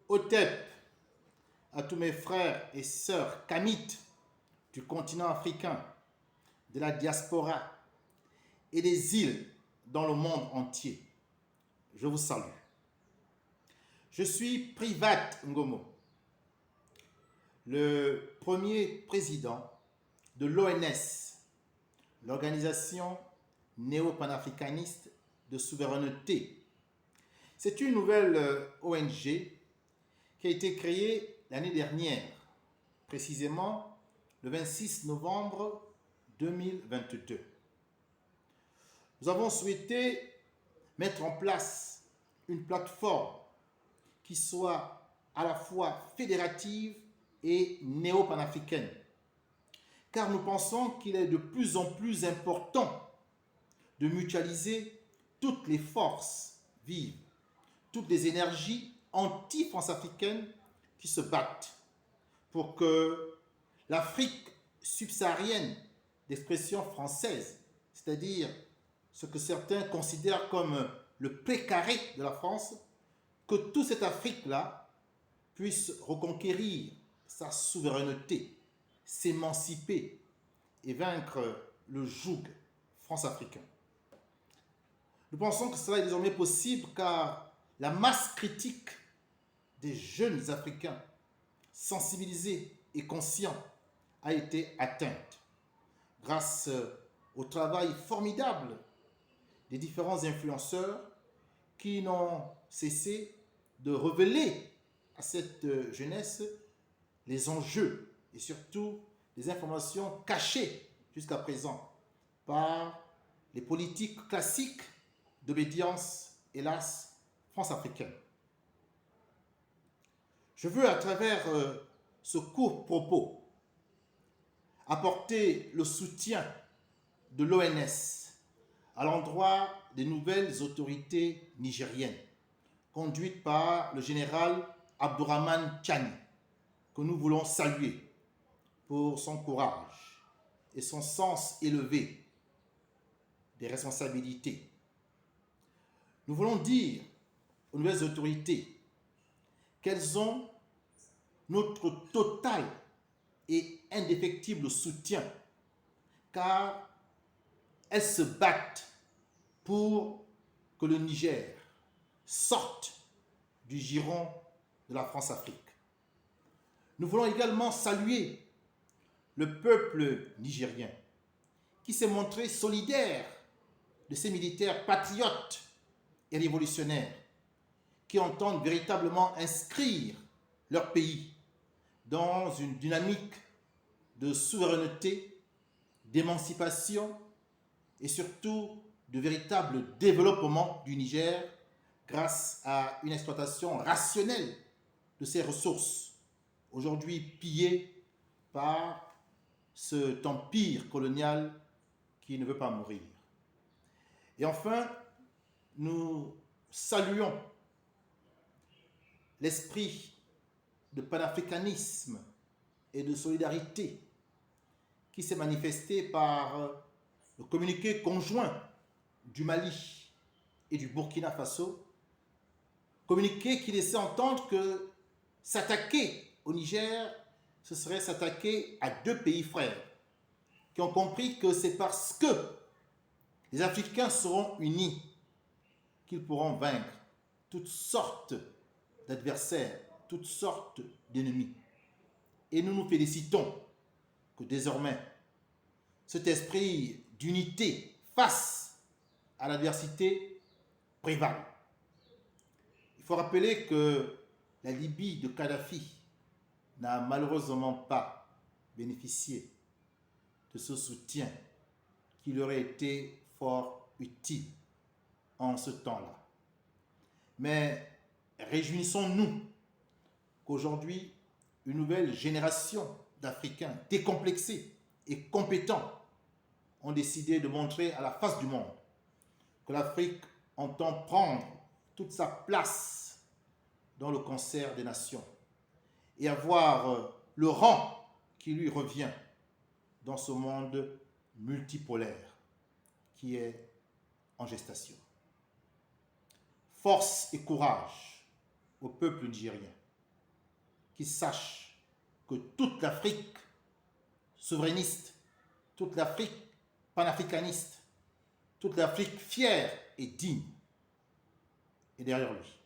Otep, à tous mes frères et sœurs kamites du continent africain, de la diaspora et des îles dans le monde entier. Je vous salue. Je suis Privat Ngomo, le premier président de l'ONS, l'Organisation néo-panafricaniste de souveraineté. C'est une nouvelle ONG qui a été créée l'année dernière, précisément le 26 novembre 2022. Nous avons souhaité mettre en place une plateforme qui soit à la fois fédérative et néo-panafricaine, car nous pensons qu'il est de plus en plus important de mutualiser toutes les forces vives, toutes les énergies anti-france-africaines qui se battent pour que l'Afrique subsaharienne d'expression française, c'est-à-dire ce que certains considèrent comme le précaré de la France, que toute cette Afrique-là puisse reconquérir sa souveraineté, s'émanciper et vaincre le joug france-africain. Nous pensons que cela est désormais possible car la masse critique des jeunes Africains sensibilisés et conscients a été atteinte grâce au travail formidable des différents influenceurs qui n'ont cessé de révéler à cette jeunesse les enjeux et surtout les informations cachées jusqu'à présent par les politiques classiques d'obédience, hélas, france-africaine. Je veux, à travers ce court propos, apporter le soutien de l'ONS à l'endroit des nouvelles autorités nigériennes, conduites par le général Abdourahmane Tchani, que nous voulons saluer pour son courage et son sens élevé des responsabilités. Nous voulons dire aux nouvelles autorités qu'elles ont notre total et indéfectible soutien, car elles se battent pour que le Niger sorte du giron de la France-Afrique. Nous voulons également saluer le peuple nigérien qui s'est montré solidaire de ces militaires patriotes et révolutionnaires qui entendent véritablement inscrire leur pays dans une dynamique de souveraineté, d'émancipation et surtout de véritable développement du Niger grâce à une exploitation rationnelle de ses ressources, aujourd'hui pillées par cet empire colonial qui ne veut pas mourir. Et enfin, nous saluons l'esprit de panafricanisme et de solidarité qui s'est manifesté par le communiqué conjoint du Mali et du Burkina Faso, communiqué qui laissait entendre que s'attaquer au Niger, ce serait s'attaquer à deux pays frères, qui ont compris que c'est parce que les Africains seront unis qu'ils pourront vaincre toutes sortes d'adversaires, toutes sortes d'ennemis. Et nous nous félicitons que désormais, cet esprit d'unité face à l'adversité prévale. Il faut rappeler que la Libye de Kadhafi n'a malheureusement pas bénéficié de ce soutien qui leur aurait été fort utile en ce temps-là. Mais réjouissons-nous qu'aujourd'hui, une nouvelle génération d'Africains décomplexés et compétents ont décidé de montrer à la face du monde que l'Afrique entend prendre toute sa place dans le concert des nations et avoir le rang qui lui revient dans ce monde multipolaire qui est en gestation. Force et courage au peuple nigérien. qu'il sache que toute l'Afrique souverainiste, toute l'Afrique panafricaniste, toute l'Afrique fière et digne est derrière lui.